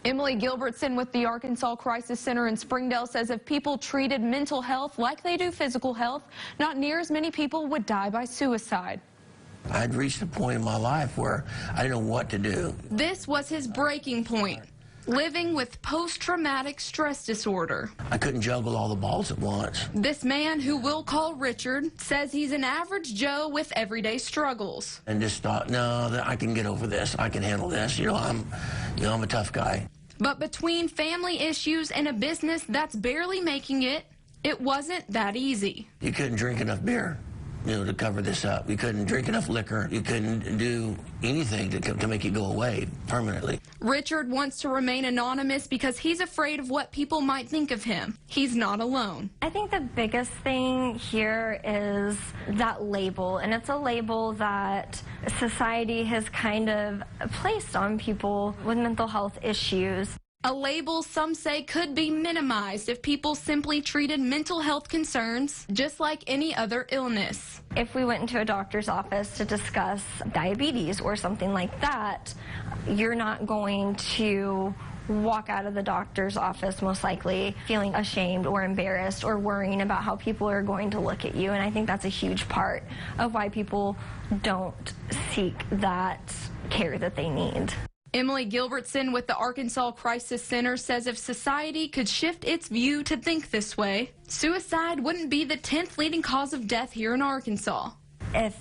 Emily Gilbertson with the Arkansas Crisis Center in Springdale says if people treated mental health like they do physical health, not near as many people would die by suicide. I'd reached a point in my life where I didn't know what to do. This was his breaking point, living with post-traumatic stress disorder. I couldn't juggle all the balls at once. This man, who we'll call Richard, says he's an average Joe with everyday struggles. And just thought, no, I can get over this. I can handle this. I'm a tough guy. But between family issues and a business that's barely making it, it wasn't that easy. You couldn't drink enough beer, to cover this up. You couldn't drink enough liquor. You couldn't do anything to make it go away permanently. Richard wants to remain anonymous because he's afraid of what people might think of him. He's not alone. I think the biggest thing here is that label, and it's a label that society has kind of placed on people with mental health issues. A label some say could be minimized if people simply treated mental health concerns just like any other illness. If we went into a doctor's office to discuss diabetes or something like that, you're not going to walk out of the doctor's office most likely feeling ashamed or embarrassed or worrying about how people are going to look at you. And I think that's a huge part of why people don't seek that care that they need. Emily Gilbertson with the Arkansas Crisis Center says if society could shift its view to think this way, suicide wouldn't be the 10th leading cause of death here in Arkansas. If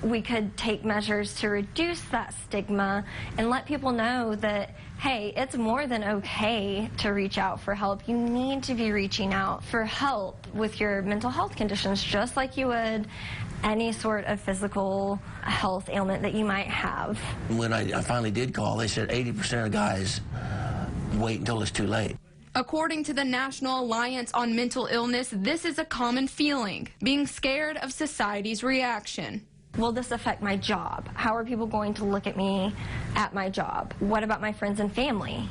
we could take measures to reduce that stigma and let people know that, hey, it's more than okay to reach out for help. You need to be reaching out for help with your mental health conditions, just like you would any sort of physical health ailment that you might have. When I finally did call, they said 80% of guys wait until it's too late. According to the National Alliance on Mental Illness, this is a common feeling, being scared of society's reaction. Will this affect my job? How are people going to look at me at my job? What about my friends and family?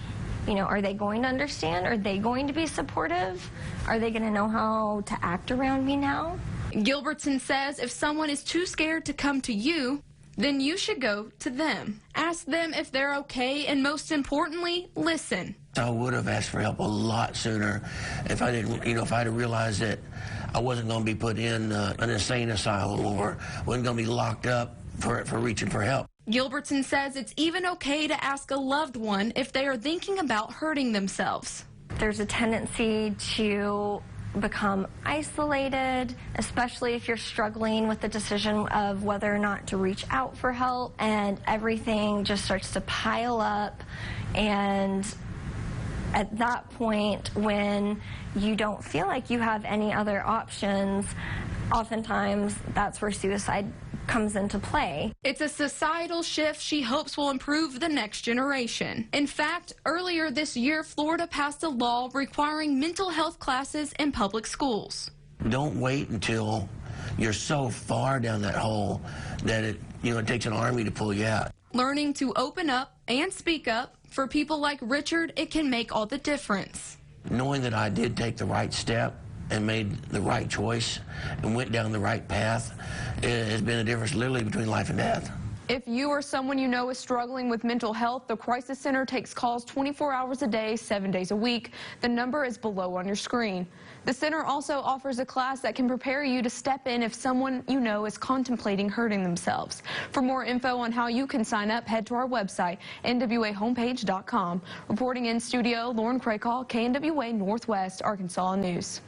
Are they going to understand? Are they going to be supportive? Are they going to know how to act around me now? Gilbertson says if someone is too scared to come to you, then you should go to them. Ask them if they're okay, and most importantly, listen. I would have asked for help a lot sooner if I didn't, if I had realized that I wasn't going to be put in an insane asylum or wasn't going to be locked up for reaching for help. Gilbertson says it's even okay to ask a loved one if they are thinking about hurting themselves. There's a tendency to become isolated, especially if you're struggling with the decision of whether or not to reach out for help, and everything just starts to pile up. And at that point, when you don't feel like you have any other options, oftentimes that's where suicide comes into play. It's a societal shift she hopes will improve the next generation. In fact, earlier this year, Florida passed a law requiring mental health classes in public schools. Don't wait until you're so far down that hole that it takes an army to pull you out. Learning to open up and speak up, for people like Richard, it can make all the difference. Knowing that I did take the right step and made the right choice and went down the right path, it has been a difference literally between life and death. If you or someone you know is struggling with mental health, the Crisis Center takes calls 24 hours a day, 7 days a week. The number is below on your screen. The center also offers a class that can prepare you to step in if someone you know is contemplating hurting themselves. For more info on how you can sign up, head to our website, nwahomepage.com. Reporting in studio, Lauren Craycall, KNWA Northwest Arkansas News.